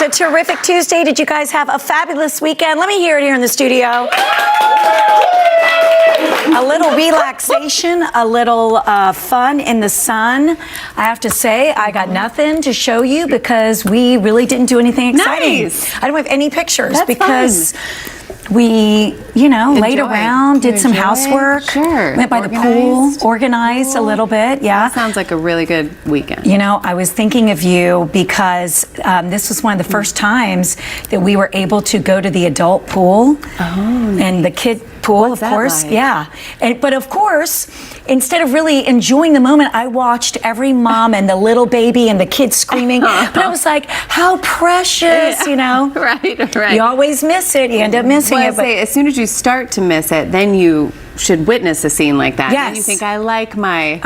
It's a terrific Tuesday. Did you guys have a fabulous weekend? Let me hear it here in the studio. A little relaxation, a little fun in the sun. I have to say, I got nothing to show you because we really didn't do anything exciting. Nice. I don't have any pictures. That's because we, laid around, did some housework, went by the pool, organized a little bit. Yeah. That sounds like a really good weekend. I was thinking of you because this was one of the first times that we were able to go to the adult pool and the kid pool, of course. Like? Yeah. But of course, instead of really enjoying the moment, I watched every mom and the little baby and the kids screaming. But I was like, how precious, Right. You always miss it. You end up missing it. But as soon as you start to miss it, then you should witness a scene like that. Yes. And you think, I like my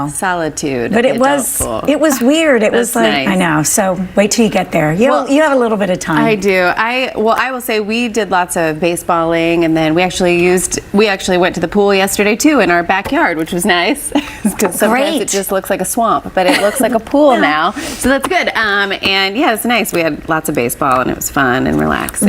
solitude. But it was weird. It was like, nice. I know. So wait till you get there. You have a little bit of time. I do. I will say we did lots of baseballing, and then we actually went to the pool yesterday too in our backyard, which was nice. Because sometimes it just looks like a swamp, but it looks like a pool now. So that's good. And yeah, it's nice. We had lots of baseball, and it was fun and relaxing.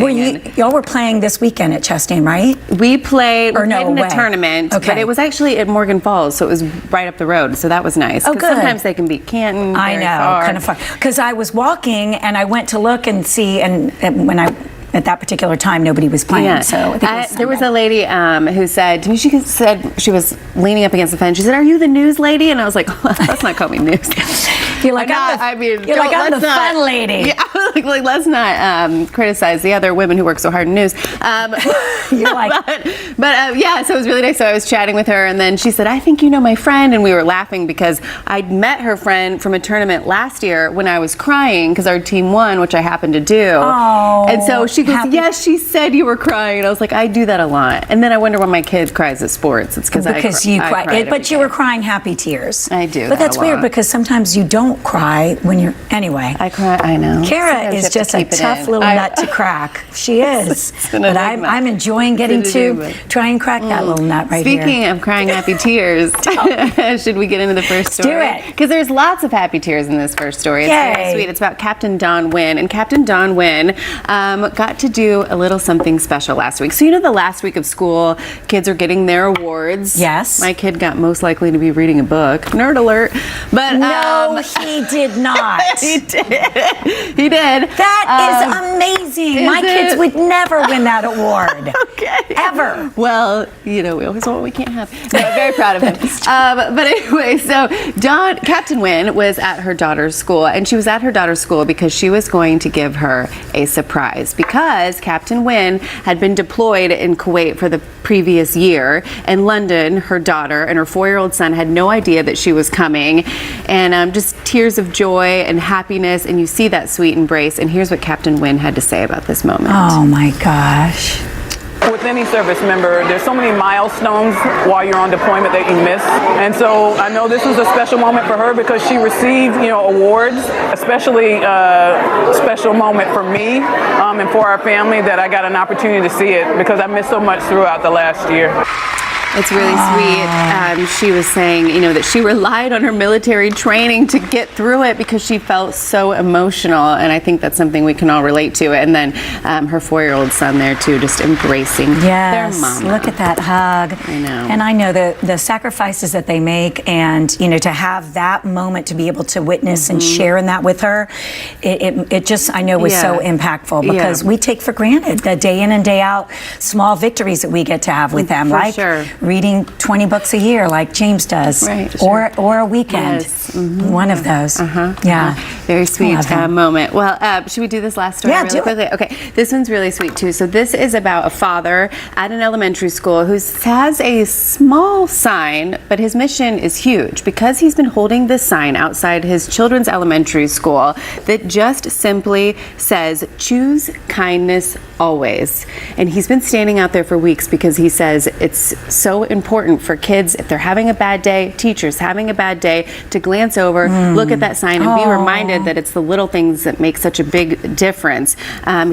Y'all were playing this weekend at Chastain, right? We played in a tournament, but it was actually at Morgan Falls, so it was right up the road. So that was nice. Oh, good. Sometimes they can be Canton. I know, kind of far. Because I was walking and I went to look and see, and when at that particular time, nobody was playing. Yeah. So I think there was a lady who said to me, she said she was leaning up against the fence. She said, "Are you the news lady?" And I was like, "Let's not call me news." You're like, I'm the fun lady. Yeah, like let's not criticize the other women who work so hard in news. You're like, yeah. So it was really nice. So I was chatting with her, and then she said, "I think you know my friend," and we were laughing because I'd met her friend from a tournament last year when I was crying because our team won, which I happened to do. Oh, and so she goes, "Yes, she said you were crying," and I was like, "I do that a lot." And then I wonder when my kid cries at sports. It's because you cry, but you were crying happy tears. I do. But that's weird because sometimes you don't cry when you're anyway. I cry. I know. Kara is just a tough little nut to crack. She is. But I'm enjoying getting to try and crack that little nut right here. Speaking of crying happy tears, should we get into the first story? Do it. Because there's lots of happy tears in this first story. It's very sweet. It's about Captain Don Wynn. And Captain Don Wynn got to do a little something special last week. So the last week of school, kids are getting their awards. Yes. My kid got most likely to be reading a book. Nerd alert. But no, he did not. He did. That is amazing. My kids would never win that award. Okay. Ever. Well, we always want what we can't have. No, I'm very proud of him. But anyway, so Captain Wynn was at her daughter's school, and she was at her daughter's school because she was going to give her a surprise because Captain Wynn had been deployed in Kuwait for the previous year. In London, her daughter and her 4-year-old son had no idea that she was coming, and just tears of joy and happiness, and you see that sweet embrace. And here's what Captain Wynn had to say about this moment. Oh my gosh. With any service member, there's so many milestones while you're on deployment that you miss. And so I know this was a special moment for her because she received, awards, especially a special moment for me and for our family that I got an opportunity to see it because I missed so much throughout the last year. It's really sweet. She was saying, that she relied on her military training to get through it because she felt so emotional, and I think that's something we can all relate to. And then her 4-year-old son there too, just embracing their mama. Look at that hug. I know. And I know the sacrifices that they make, and to have that moment to be able to witness and share in that with her, it just I know was so impactful because we take for granted the day in and day out small victories that we get to have with them, like reading 20 books a year like James does, or a weekend. Yes. One of those. Yeah. Very sweet moment. Well, should we do this last story really quickly? Okay. This one's really sweet too. So this is about a father at an elementary school who has a small sign, but his mission is huge because he's been holding this sign outside his children's elementary school that just simply says, "Choose kindness always." And he's been standing out there for weeks because he says it's so important for kids, if they're having a bad day, teachers having a bad day, to glance over, look at that sign, and be reminded that it's the little things that make such a big difference.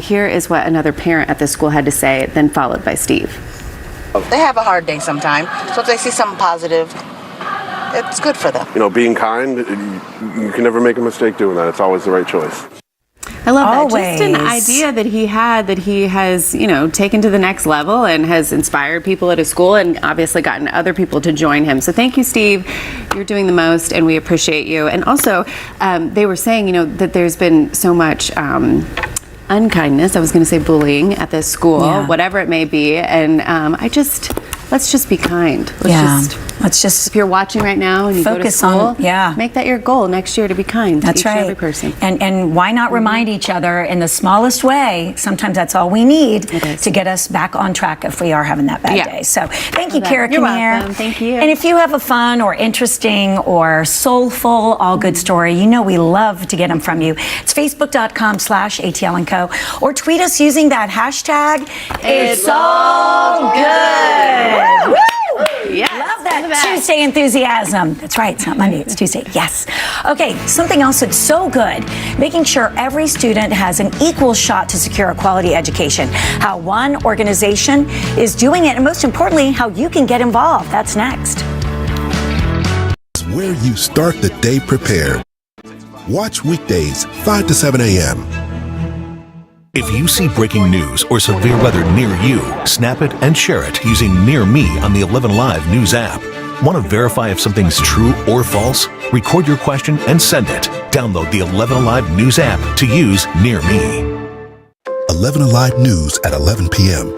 Here is what another parent at the school had to say, then followed by Steve. They have a hard day sometimes, so if they see something positive, it's good for them. Being kind, you can never make a mistake doing that. It's always the right choice. I love that. Always. Just an idea that he had that he has, you know, taken to the next level and has inspired people at his school and obviously gotten other people to join him. So thank you, Steve. You're doing the most and we appreciate you. And also, they were saying, you know, that there's been so much unkindness, I was going to say bullying at this school, whatever it may be. And let's just be kind. Let's just if you're watching right now and you go to focus school, on, make that your goal next year to be kind to each and every person. And why not remind each other in the smallest way? Sometimes that's all we need to get us back on track if we are having that bad day. So thank you, Kara You're Kinnear. welcome. Thank you. And if you have a fun or interesting or soulful, all good story, you know we love to get them from you. It's facebook.com/ATL&Co or tweet us using that hashtag. It's all good. Woo! Yes, love that Tuesday enthusiasm. That's right. It's not Monday. It's Tuesday. Yes. Okay. Something else that's so good. Making sure every student has an equal shot to secure a quality education. How one organization is doing it, and most importantly, how you can get involved. That's next. Where you start the day prepared. Watch weekdays 5 to 7 a.m. If you see breaking news or severe weather near you, snap it and share it using Near Me on the 11 Alive News app. Want to verify if something's true or false? Record your question and send it. Download the 11 Alive News app to use Near Me. 11 Alive News at 11 p.m.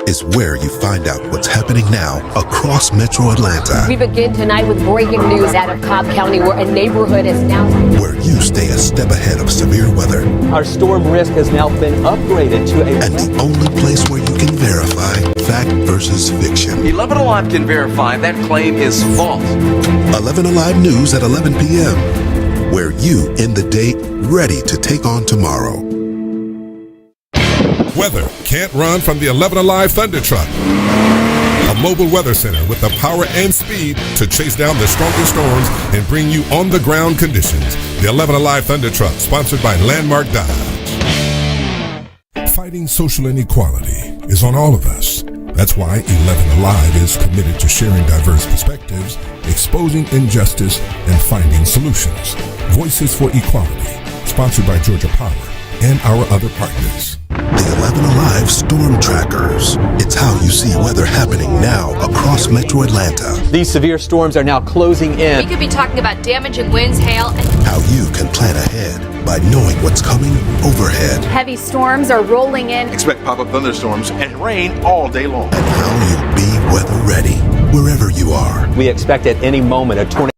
is where you find out what's happening now across Metro Atlanta. We begin tonight with breaking news out of Cobb County where a neighborhood is now... Where you stay a step ahead of severe weather. Our storm risk has now been upgraded to a... And the only place where you can verify fact versus fiction. 11 Alive can verify that claim is false. 11 Alive News at 11 p.m. Where you end the day ready to take on tomorrow. Weather can't run from the 11 Alive Thunder Truck. A mobile weather center with the power and speed to chase down the strongest storms and bring you on-the-ground conditions. The 11 Alive Thunder Truck, sponsored by Landmark Dodge. Fighting social inequality is on all of us. That's why 11 Alive is committed to sharing diverse perspectives, exposing injustice, and finding solutions. Voices for Equality, sponsored by Georgia Power and our other partners. The 11 Alive Storm Trackers. It's how you see weather happening now across Metro Atlanta. These severe storms are now closing in. We could be talking about damaging winds, hail, and... How you can plan ahead by knowing what's coming overhead. Heavy storms are rolling in. Expect pop-up thunderstorms and rain all day long. And how you'll be weather ready wherever you are. We expect at any moment a tornado.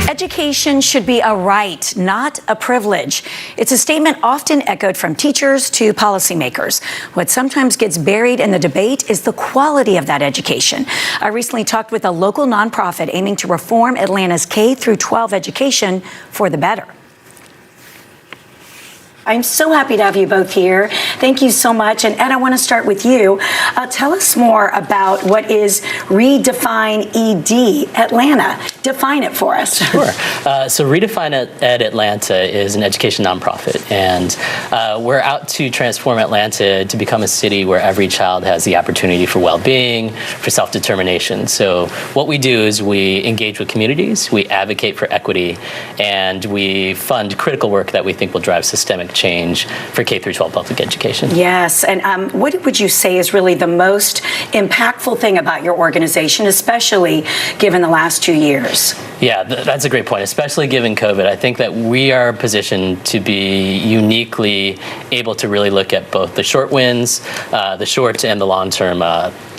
Education should be a right, not a privilege. It's a statement often echoed from teachers to policymakers. What sometimes gets buried in the debate is the quality of that education. I recently talked with a local nonprofit aiming to reform Atlanta's K-12 education for the better. I'm so happy to have you both here. Thank you so much. And Ed, I want to start with you. Tell us more about what is Redefine ED Atlanta. Define it for us. Sure. So Redefine Ed Atlanta is an education nonprofit, and we're out to transform Atlanta to become a city where every child has the opportunity for well-being, for self-determination. So what we do is we engage with communities, we advocate for equity, and we fund critical work that we think will drive systemic change for K-12 public education. Yes, and what would you say is really the most impactful thing about your organization, especially given the last 2 years? Yeah, that's a great point, especially given COVID. I think that we are positioned to be uniquely able to really look at both the short wins, the short and the long-term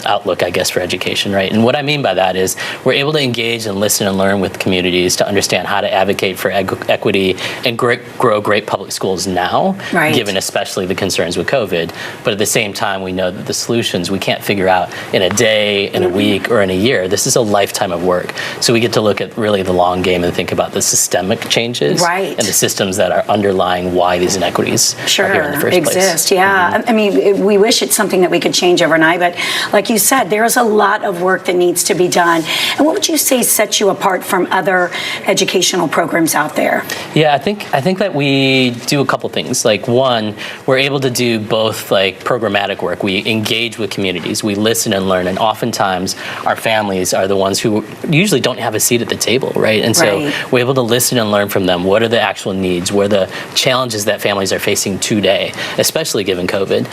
outlook, I guess, for education, right? And what I mean by that is we're able to engage and listen and learn with communities to understand how to advocate for equity and grow great public schools now, right, given especially the concerns with COVID. But at the same time, we know that the solutions we can't figure out in a day, in a week, or in a year. This is a lifetime of work. So we get to look at really the long game and think about the systemic changes, right, and the systems that are underlying why these inequities are here in the first place. Yeah. I mean, we wish it's something that we could change overnight, but like you you said, there's a lot of work that needs to be done. And what would you say sets you apart from other educational programs out there? Yeah, I think that we do a couple things. Like, one, we're able to do both like programmatic work. We engage with communities, we listen and learn, and oftentimes our families are the ones who usually don't have a seat at the table, right? And so we're able to listen and learn from them. What are the actual needs? What are the challenges that families are facing today, especially given COVID?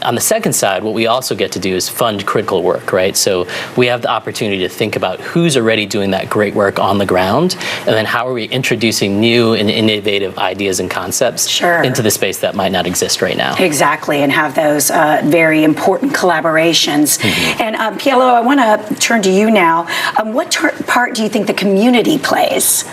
On the second side, what we also get to do is fund critical work, right? So we have the opportunity to think about who's already doing that great work on the ground, and then how are we introducing new and innovative ideas and concepts into the space that might not exist right now. Exactly, and have those very important collaborations. And Pielo, I want to turn to you now. What part do you think the community plays?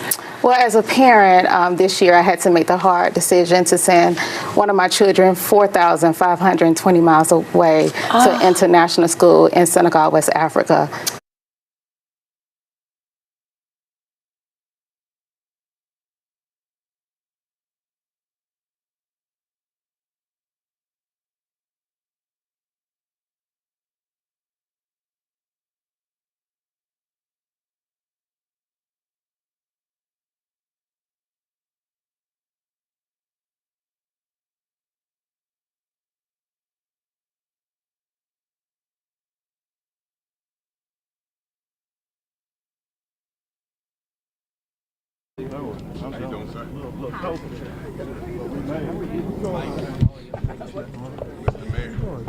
Well, as a parent, this year I had to make the hard decision to send one of my children 4,520 miles away to international school in Senegal, West Africa.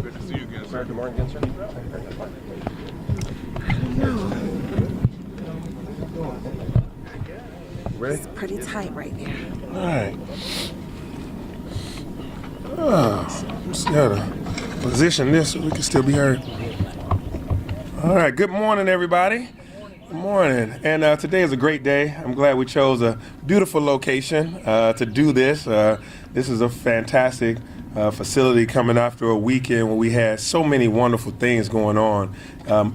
Good to see you again, sir. Good morning again, sir. Ready? It's pretty tight right there. All right. Let's see how to position this so we can still be heard. All right. Good morning, everybody. Good morning. And today is a great day. I'm glad we chose a beautiful location to do this. This is a fantastic facility coming after a weekend where we had so many wonderful things going on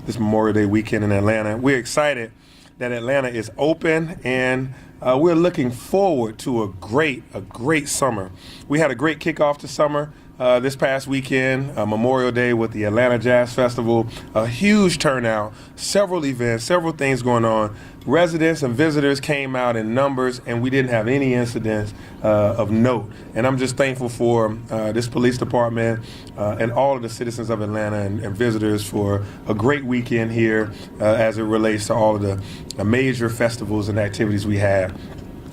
this Memorial Day weekend in Atlanta. We're excited that Atlanta is open, and we're looking forward to a great summer. We had a great kickoff to summer this past weekend, Memorial Day with the Atlanta Jazz Festival, a huge turnout, several events, several things going on. Residents and visitors came out in numbers, and we didn't have any incidents of note. And I'm just thankful for this police department and all of the citizens of Atlanta and visitors for a great weekend here as it relates to all of the major festivals and activities we have.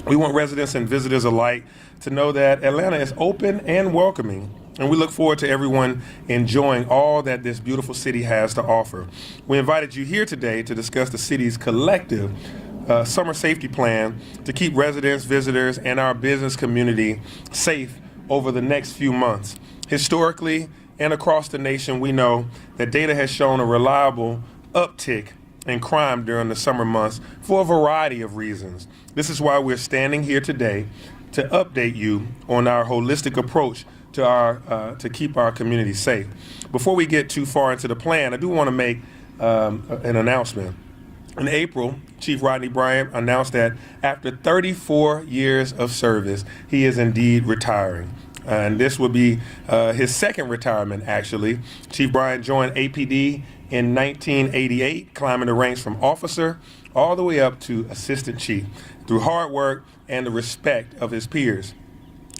We want residents and visitors alike to know that Atlanta is open and welcoming, and we look forward to everyone enjoying all that this beautiful city has to offer. We invited you here today to discuss the city's collective summer safety plan to keep residents, visitors, and our business community safe over the next few months. Historically and across the nation, we know that data has shown a reliable uptick in crime during the summer months for a variety of reasons. This is why we're standing here today to update you on our holistic approach to keep our community safe. Before we get too far into the plan, I do want to make an announcement. In April, Chief Rodney Bryant announced that after 34 years of service, he is indeed retiring. And this will be his second retirement, actually. Chief Bryant joined APD in 1988, climbing the ranks from officer all the way up to assistant chief through hard work and the respect of his peers.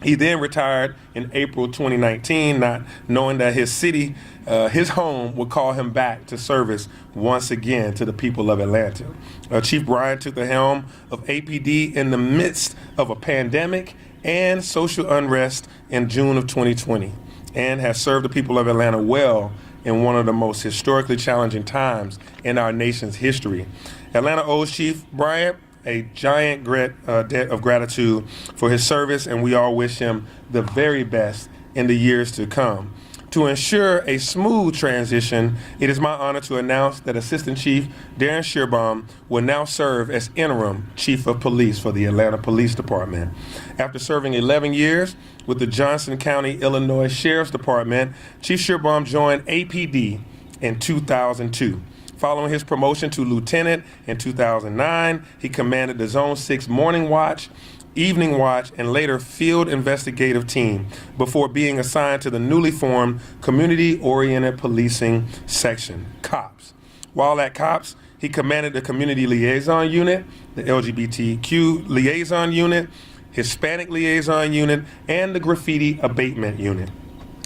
He then retired in April 2019, not knowing that his city, his home, would call him back to service once again to the people of Atlanta. Chief Bryant took the helm of APD in the midst of a pandemic and social unrest in June of 2020, and has served the people of Atlanta well in one of the most historically challenging times in our nation's history. Atlanta owes Chief Bryant a giant debt of gratitude for his service, and we all wish him the very best in the years to come. To ensure a smooth transition, it is my honor to announce that Assistant Chief Darren Shearbaum will now serve as interim Chief of Police for the Atlanta Police Department. After serving 11 years with the Johnson County, Illinois Sheriff's Department, Chief Shearbaum joined APD in 2002. Following his promotion to lieutenant in 2009, he commanded the Zone 6 Morning Watch, evening watch, and later field investigative team before being assigned to the newly formed Community-Oriented Policing Section, COPS. While at COPS, he commanded the Community Liaison Unit, the LGBTQ Liaison Unit, Hispanic Liaison Unit, and the Graffiti Abatement Unit.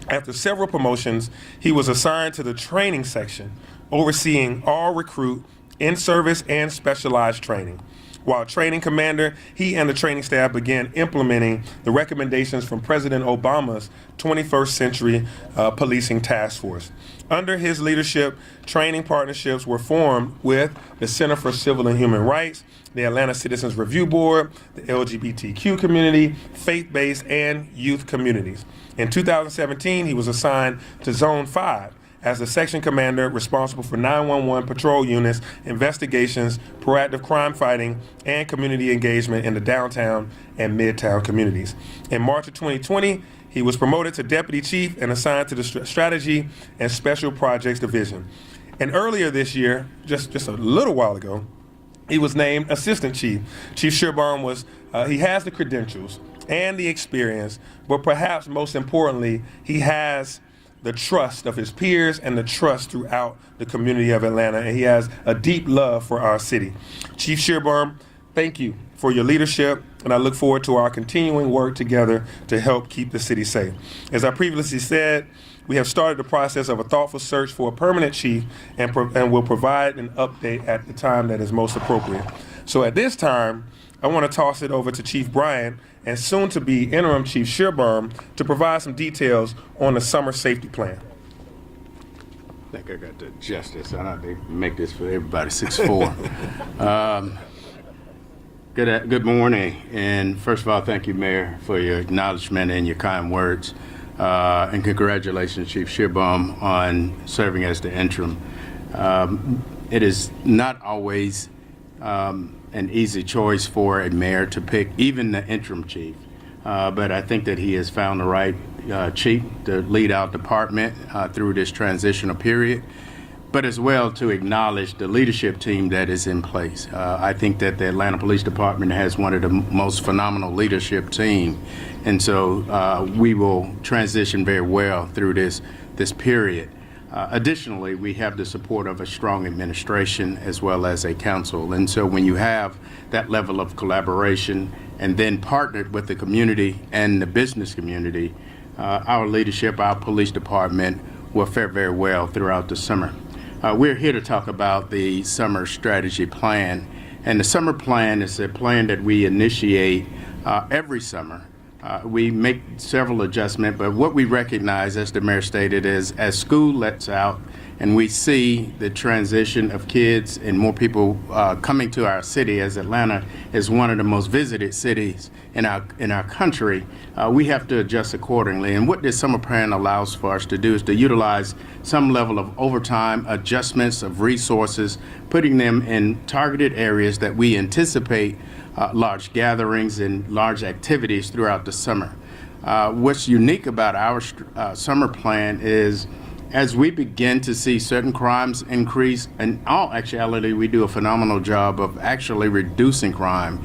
After several promotions, he was assigned to the Training Section, overseeing all recruit, in-service, and specialized training. While training commander, he and the training staff began implementing the recommendations from President Obama's 21st Century Policing Task Force. Under his leadership, training partnerships were formed with the Center for Civil and Human Rights, the Atlanta Citizens Review Board, the LGBTQ community, faith-based, and youth communities. In 2017, he was assigned to Zone 5, as the section commander responsible for 911 patrol units, investigations, proactive crime fighting, and community engagement in the downtown and midtown communities. In March of 2020, he was promoted to deputy chief and assigned to the Strategy and Special Projects Division. And earlier this year, just a little while ago, he was named assistant chief. Chief Shearbaum he has the credentials and the experience, but perhaps most importantly, he has the trust of his peers and the trust throughout the community of Atlanta, and he has a deep love for our city. Chief Shearbaum, thank you for your leadership, and I look forward to our continuing work together to help keep the city safe. As I previously said, we have started the process of a thoughtful search for a permanent chief and will provide an update at the time that is most appropriate. So at this time, I want to toss it over to Chief Bryant and soon to be interim Chief Shearbaum to provide some details on the summer safety plan. I think I got to adjust this. I know they make this for everybody 6'4". Good morning, and first of all, thank you, Mayor, for your acknowledgement and your kind words, and congratulations, Chief Shearbaum, on serving as the interim. It is not always an easy choice for a mayor to pick, even the interim chief. But I think that he has found the right chief to lead our department through this transitional period, but as well to acknowledge the leadership team that is in place. I think that the Atlanta Police Department has one of the most phenomenal leadership team, and so we will transition very well through this period. Additionally, we have the support of a strong administration as well as a council. And so when you have that level of collaboration and then partnered with the community and the business community, our leadership, our police department will fare very well throughout the summer. We're here to talk about the summer strategy plan. And the summer plan is a plan that we initiate every summer. We make several adjustments, but what we recognize, as the mayor stated, is as school lets out and we see the transition of kids and more people coming to our city, as Atlanta is one of the most visited cities in our country, we have to adjust accordingly. And what this summer plan allows for us to do is to utilize some level of overtime adjustments of resources, putting them in targeted areas that we anticipate large gatherings and large activities throughout the summer. What's unique about our summer plan is as we begin to see certain crimes increase, in all actuality, we do a phenomenal job of actually reducing crime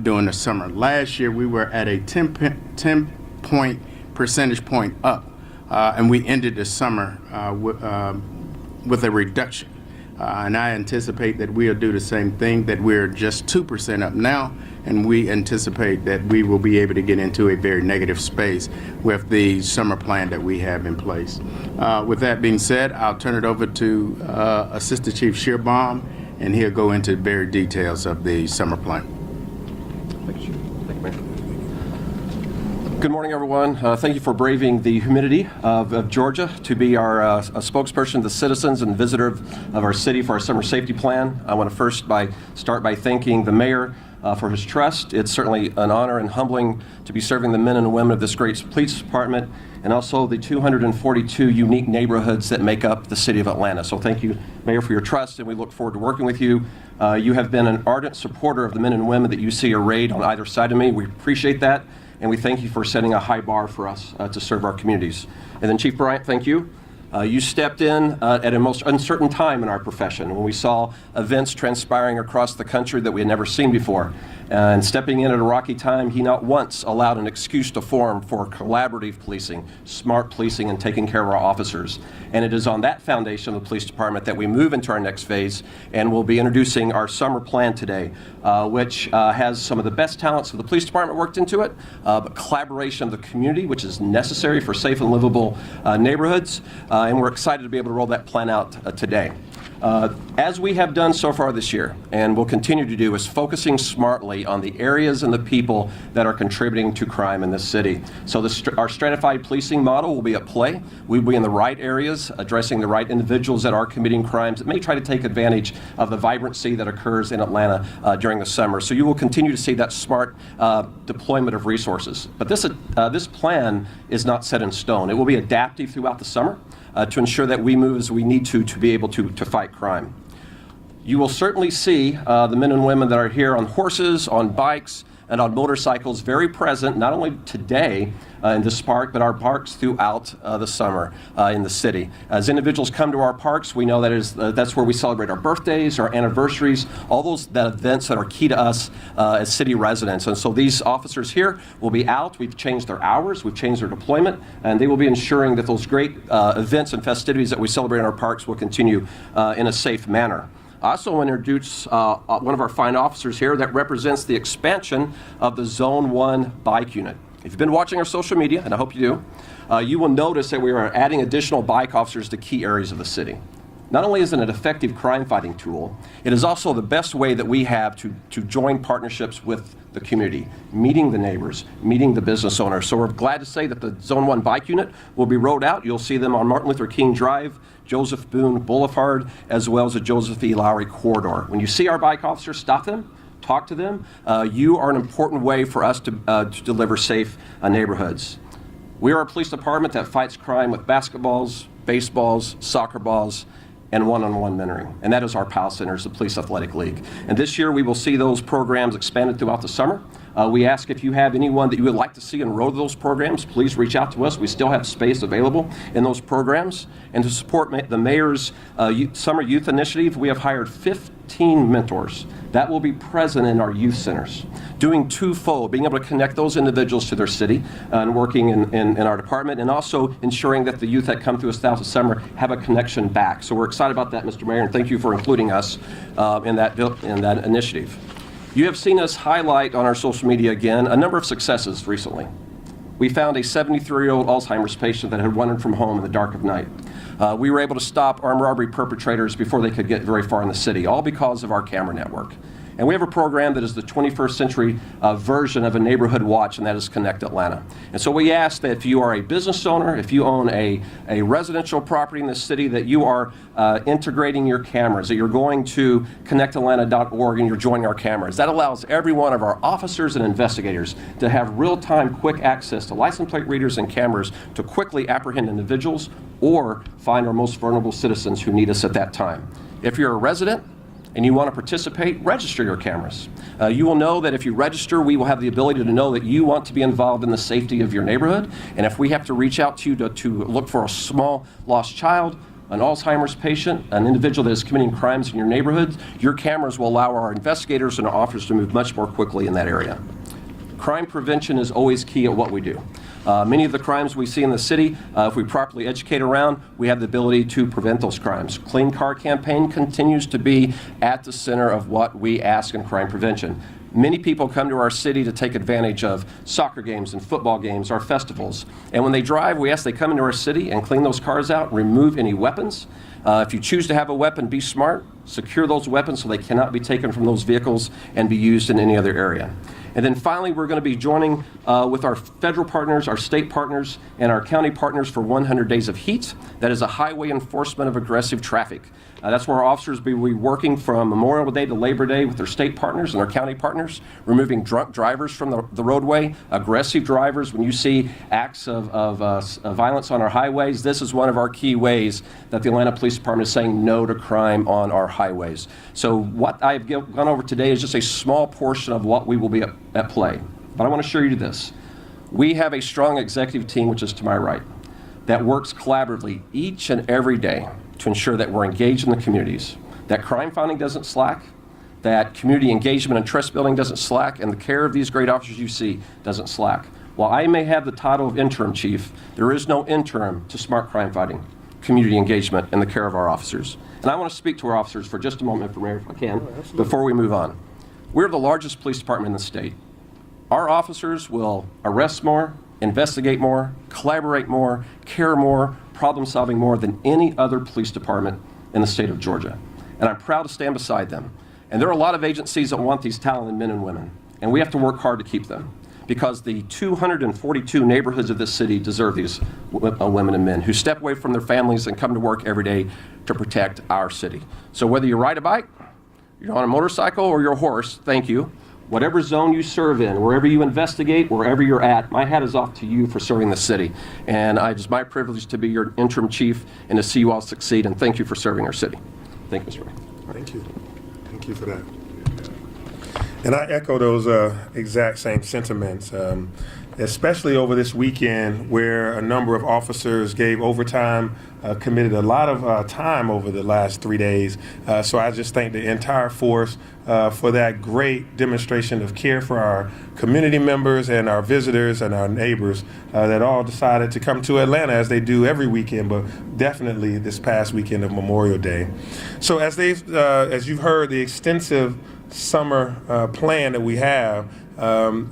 during the summer. Last year, we were at a 10 percentage point up, and we ended the summer with a reduction. And I anticipate that we'll do the same thing, that we're just 2% up now, and we anticipate that we will be able to get into a very negative space with the summer plan that we have in place. With that being said, I'll turn it over to Assistant Chief Shearbaum, and he'll go into very details of the summer plan. Thank you, Mayor. Good morning, everyone. Thank you for braving the humidity of Georgia to be our a spokesperson to the citizens and visitor of our city for our summer safety plan. I want to first start by thanking the mayor for his trust. It's certainly an honor and humbling to be serving the men and women of this great police department and also the 242 unique neighborhoods that make up the city of Atlanta. So thank you, Mayor, for your trust, and we look forward to working with you. You have been an ardent supporter of the men and women that you see arrayed on either side of me. We appreciate that, and we thank you for setting a high bar for us to serve our communities. And then Chief Bryant, thank you. You stepped in at a most uncertain time in our profession when we saw events transpiring across the country that we had never seen before. And stepping in at a rocky time, he not once allowed an excuse to form for collaborative policing, smart policing, and taking care of our officers. And it is on that foundation of the police department that we move into our next phase, and we'll be introducing our summer plan today, which has some of the best talents of the police department worked into it, but collaboration of the community, which is necessary for safe and livable neighborhoods, and we're excited to be able to roll that plan out today. As we have done so far this year, and will continue to do, is focusing smartly on the areas and the people that are contributing to crime in this city. So our stratified policing model will be at play. We'll be in the right areas, addressing the right individuals that are committing crimes that may try to take advantage of the vibrancy that occurs in Atlanta during the summer. So you will continue to see that smart deployment of resources. But this plan is not set in stone. It will be adaptive throughout the summer to ensure that we move as we need to be able to fight crime. You will certainly see the men and women that are here on horses, on bikes, and on motorcycles very present, not only today in this park, but our parks throughout the summer in the city. As individuals come to our parks, we know that's where we celebrate our birthdays, our anniversaries, all those events that are key to us as city residents. And so these officers here will be out. We've changed their hours, we've changed their deployment, and they will be ensuring that those great events and festivities that we celebrate in our parks will continue in a safe manner. I also want to introduce one of our fine officers here that represents the expansion of the Zone 1 bike unit. If you've been watching our social media, and I hope you do, you will notice that we are adding additional bike officers to key areas of the city. Not only is it an effective crime-fighting tool, it is also the best way that we have to join partnerships with the community, meeting the neighbors, meeting the business owners. So we're glad to say that the Zone 1 bike unit will be rolled out. You'll see them on Martin Luther King Drive, Joseph Boone Boulevard, as well as the Joseph E. Lowry corridor. When you see our bike officers, stop them, talk to them. You are an important way for us to deliver safe neighborhoods. We are a police department that fights crime with basketballs, baseballs, soccer balls, and one-on-one mentoring. And that is our PAL Centers, the Police Athletic League. And this year we will see those programs expanded throughout the summer. We ask if you have anyone that you would like to see enroll in those programs, please reach out to us. We still have space available in those programs. And to support the Mayor's Summer Youth Initiative, we have hired 15 mentors that will be present in our youth centers, doing twofold, being able to connect those individuals to their city and working in our department, and also ensuring that the youth that come to us throughout the summer have a connection back. So we're excited about that, Mr. Mayor, and thank you for including us in that initiative. You have seen us highlight on our social media again a number of successes recently. We found a 73-year-old Alzheimer's patient that had wandered from home in the dark of night. We were able to stop armed robbery perpetrators before they could get very far in the city, all because of our camera network. And we have a program that is the 21st century version of a neighborhood watch, and that is Connect Atlanta. And so we ask that if you are a business owner, if you own a residential property in the city, that you are integrating your cameras, that you're going to connectatlanta.org and you're joining our cameras. That allows every one of our officers and investigators to have real-time, quick access to license plate readers and cameras to quickly apprehend individuals or find our most vulnerable citizens who need us at that time. If you're a resident and you want to participate, register your cameras. You will know that if you register, we will have the ability to know that you want to be involved in the safety of your neighborhood. And if we have to reach out to you to look for a small lost child, an Alzheimer's patient, an individual that is committing crimes in your neighborhood, your cameras will allow our investigators and our officers to move much more quickly in that area. Crime prevention is always key at what we do. Many of the crimes we see in the city, if we properly educate around, we have the ability to prevent those crimes. Clean Car Campaign continues to be at the center of what we ask in crime prevention. Many people come to our city to take advantage of soccer games and football games, our festivals. And when they drive, we ask they come into our city and clean those cars out, remove any weapons. If you choose to have a weapon, be smart, secure those weapons so they cannot be taken from those vehicles and be used in any other area. And then finally, we're going to be joining with our federal partners, our state partners, and our county partners for 100 Days of Heat. That is a highway enforcement of aggressive traffic. That's where our officers will be working from Memorial Day to Labor Day with their state partners and our county partners, removing drunk drivers from the roadway, aggressive drivers. When you see acts of violence on our highways, this is one of our key ways that the Atlanta Police Department is saying no to crime on our highways. So what I've gone over today is just a small portion of what we will be at play. But I want to assure you this. We have a strong executive team, which is to my right. that works collaboratively each and every day to ensure that we're engaged in the communities, that crime fighting doesn't slack, that community engagement and trust building doesn't slack, and the care of these great officers you see doesn't slack. While I may have the title of interim chief, there is no interim to smart crime fighting, community engagement, and the care of our officers. And I want to speak to our officers for just a moment, Mr. Mayor, if I can, before we move on. We're the largest police department in the state. Our officers will arrest more, investigate more, collaborate more, care more, problem solving more than any other police department in the state of Georgia. And I'm proud to stand beside them. And there are a lot of agencies that want these talented men and women, and we have to work hard to keep them, because the 242 neighborhoods of this city deserve these women and men who step away from their families and come to work every day to protect our city. So whether you ride a bike, you're on a motorcycle, or you're a horse, thank you. Whatever zone you serve in, wherever you investigate, wherever you're at, my hat is off to you for serving the city. And it's my privilege to be your interim chief and to see you all succeed, and thank you for serving our city. Thank you, Mr. Ray. Thank you. Thank you for that. And I echo those exact same sentiments, especially over this weekend where a number of officers gave overtime, committed a lot of time over the last 3 days. So I just thank the entire force for that great demonstration of care for our community members and our visitors and our neighbors that all decided to come to Atlanta, as they do every weekend, but definitely this past weekend of Memorial Day. So as you've heard, the extensive summer plan that we have,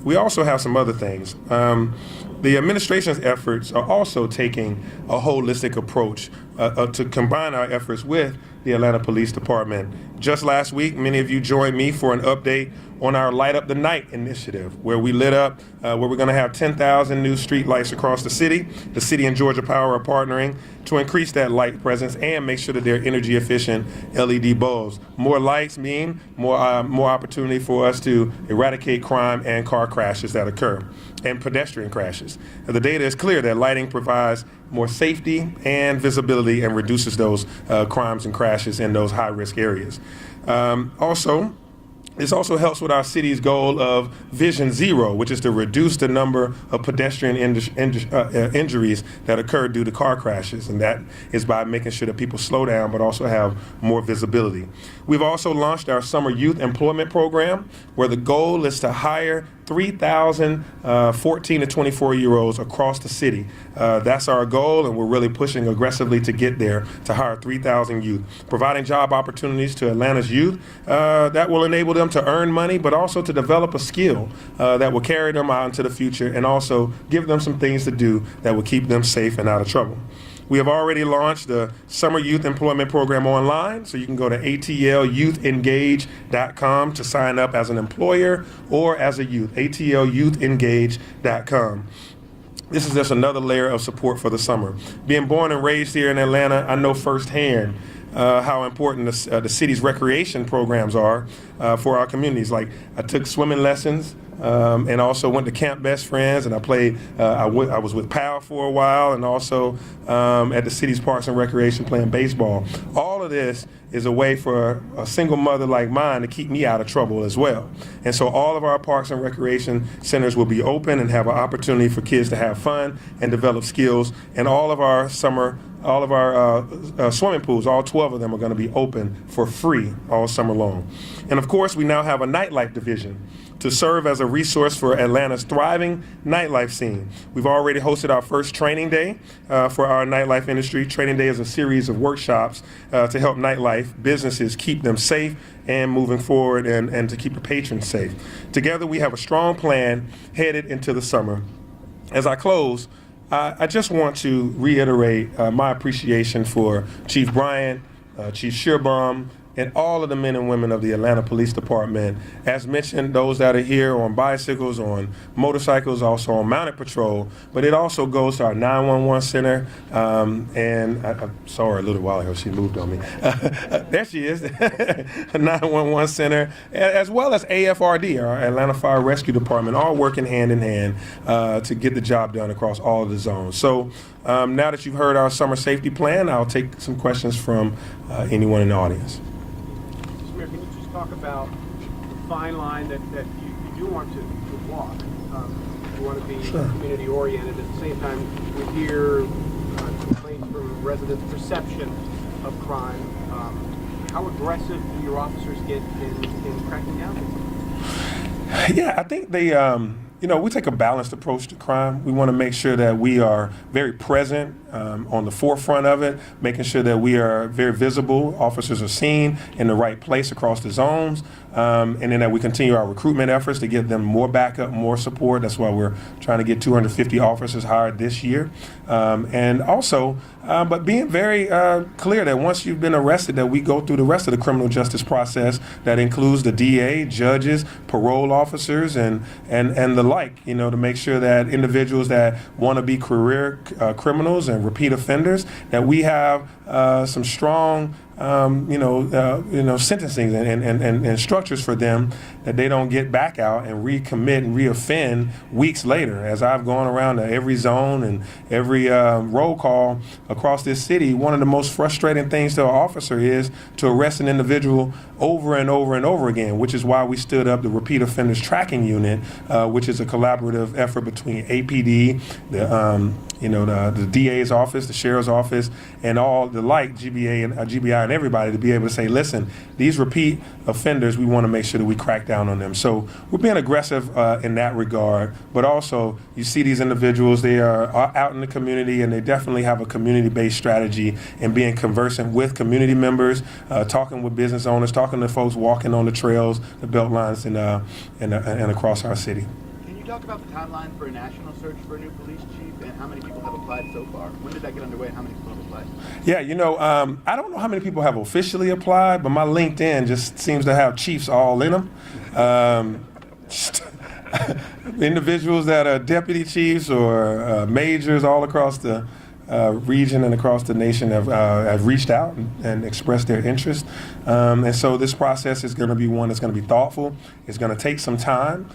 we also have some other things. The administration's efforts are also taking a holistic approach to combine our efforts with the Atlanta Police Department. Just last week, many of you joined me for an update on our Light Up the Night initiative, where we lit up, where we're going to have 10,000 new street lights across the city. The city and Georgia Power are partnering to increase that light presence and make sure that they're energy efficient LED bulbs. More lights mean more opportunity for us to eradicate crime and car crashes that occur, and pedestrian crashes. The data is clear that lighting provides more safety and visibility and reduces those crimes and crashes in those high-risk areas. This also helps with our city's goal of Vision Zero, which is to reduce the number of pedestrian injuries that occur due to car crashes, and that is by making sure that people slow down but also have more visibility. We've also launched our Summer Youth Employment Program, where the goal is to hire 3,000 14 to 24-year-olds across the city. That's our goal, and we're really pushing aggressively to get there, to hire 3,000 youth, providing job opportunities to Atlanta's youth that will enable them to earn money, but also to develop a skill that will carry them out into the future, and also give them some things to do that will keep them safe and out of trouble. We have already launched the Summer Youth Employment Program online, so you can go to atlyoutengage.com to sign up as an employer or as a youth, atlyoutengage.com. This is just another layer of support for the summer. Being born and raised here in Atlanta, I know firsthand how important the city's recreation programs are for our communities. Like, I took swimming lessons and also went to Camp Best Friends, and I played, I was with PAL for a while, and also at the city's Parks and Recreation playing baseball. All of this is a way for a single mother like mine to keep me out of trouble as well. And so all of our Parks and Recreation centers will be open and have an opportunity for kids to have fun and develop skills. And all of our swimming pools, all 12 of them, are going to be open for free all summer long. And of course, we now have a nightlife division to serve as a resource for Atlanta's thriving nightlife scene. We've already hosted our first training day for our nightlife industry. Training day is a series of workshops to help nightlife businesses keep them safe and moving forward, and to keep the patrons safe. Together, we have a strong plan headed into the summer. As I close, I just want to reiterate my appreciation for Chief Bryant, Chief Shearbaum, and all of the men and women of the Atlanta Police Department. As mentioned, those that are here on bicycles, on motorcycles, also on mounted patrol, but it also goes to our 911 center, and I saw her a little while ago, she moved on me. There she is, the 911 center, as well as AFRD, our Atlanta Fire Rescue Department, all working hand in hand to get the job done across all of the zones. So now that you've heard our summer safety plan, I'll take some questions from anyone in the audience. Mayor, can you just talk about the fine line that you do want to walk? You want to be community oriented. At the same time, we hear complaints for residents' perception of crime. How aggressive do your officers get in cracking down? Yeah, I think they, we take a balanced approach to crime. We want to make sure that we are very present on the forefront of it, making sure that we are very visible. Officers are seen in the right place across the zones, and then that we continue our recruitment efforts to give them more backup, more support. That's why we're trying to get 250 officers hired this year. And also, but being very clear that once you've been arrested, that we go through the rest of the criminal justice process that includes the DA, judges, parole officers, and the like, to make sure that individuals that want to be career criminals and repeat offenders, that we have some strong sentencing and structures for them, that they don't get back out and recommit and reoffend weeks later. As I've gone around to every zone and every roll call across this city, one of the most frustrating things to an officer is to arrest an individual over and over and over again, which is why we stood up the Repeat Offenders Tracking Unit, which is a collaborative effort between APD, the DA's office, the sheriff's office, and all the like, GBI and everybody, to be able to say, listen, these repeat offenders, we want to make sure that we crack down on them. So we're being aggressive in that regard, but also you see these individuals, they are out in the community, and they definitely have a community-based strategy and being conversant with community members, talking with business owners, talking to folks walking on the trails, the belt lines, and across our city. Can you talk about the timeline for a national search for a new police chief, and how many people have applied so far? When did that get underway, and how many people have applied? Yeah, I don't know how many people have officially applied, but my LinkedIn just seems to have chiefs all in them. Individuals that are deputy chiefs or majors all across the region and across the nation have reached out and expressed their interest. And so this process is going to be one that's going to be thoughtful. It's going to take some time.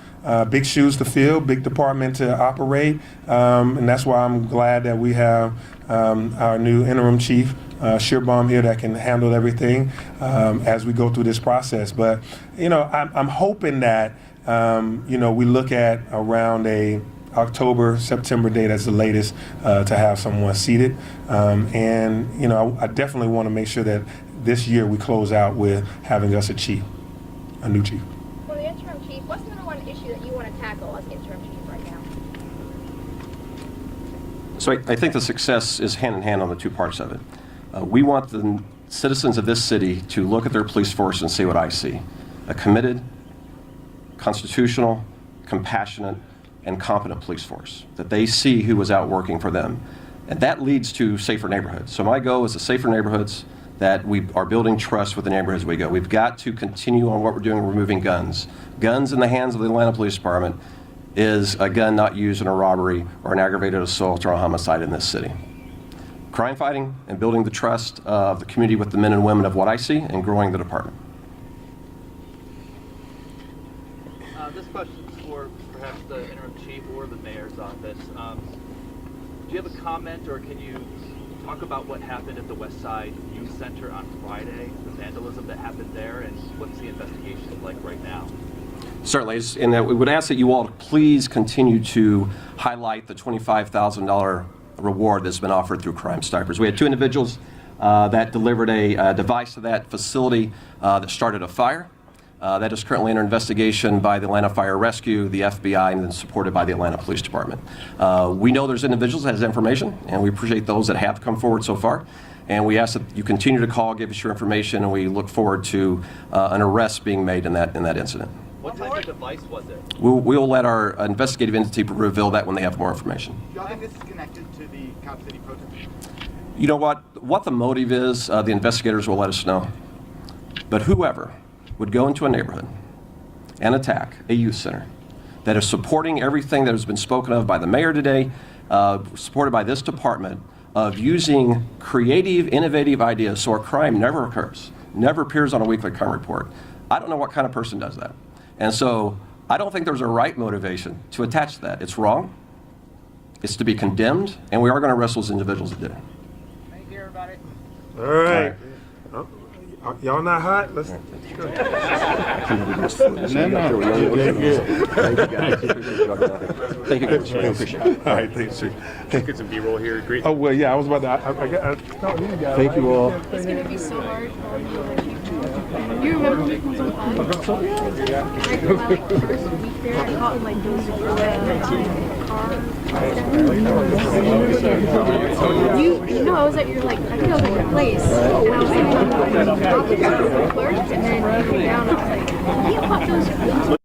Big shoes to fill, big department to operate. And that's why I'm glad that we have our new interim chief, Shearbaum, here that can handle everything as we go through this process. But, I'm hoping that, we look at around a October, September date as the latest to have someone seated. I definitely want to make sure that this year we close out with having us a new chief. For the interim chief, what's the number one issue that you want to tackle as interim chief right now? So I think the success is hand in hand on the two parts of it. We want the citizens of this city to look at their police force and see what I see: a committed, constitutional, compassionate, and competent police force, that they see who was out working for them. And that leads to safer neighborhoods. So my goal is the safer neighborhoods, that we are building trust with the neighborhoods we go. We've got to continue on what we're doing, removing guns. Guns in the hands of the Atlanta Police Department is a gun not used in a robbery or an aggravated assault or a homicide in this city. Crime fighting and building the trust of the community with the men and women of what I see, and growing the department. This question is for perhaps the interim chief or the mayor's office. Do you have a comment, or can you talk about what happened at the West Side Youth Center on Friday, the vandalism that happened there, and what's the investigation like right now? Certainly, and we would ask that you all please continue to highlight the $25,000 reward that's been offered through Crime Stoppers. We had two individuals that delivered a device to that facility that started a fire. That is currently under investigation by the Atlanta Fire Rescue, the FBI, and then supported by the Atlanta Police Department. We know there's individuals that has information, and we appreciate those that have come forward so far. And we ask that you continue to call, give us your information, and we look forward to an arrest being made in that incident. What type of device was it? We'll let our investigative entity reveal that when they have more information. Do you think this is connected to the Cop City protest? You know what the motive is, the investigators will let us know. But whoever would go into a neighborhood and attack a youth center that is supporting everything that has been spoken of by the mayor today, supported by this department, of using creative, innovative ideas so a crime never occurs, never appears on a weekly crime report. I don't know what kind of person does that. And so I don't think there's a right motivation to attach to that. It's wrong. It's to be condemned, and we are going to arrest those individuals that did it. Thank you, everybody. All right. Oh, y'all not hot? Let's go. Thank you guys. I appreciate it. All right, thanks, Chief. Get some B-roll here. Great. Oh, well, yeah, I was about to. You guys. Thank you all. It's going to be so hard. You remember when it was on fire? Like, first week there, I caught like those You know, I was at your, like, I think I was at your place, and I was like, clerk, and then you came down, and I was like, you caught those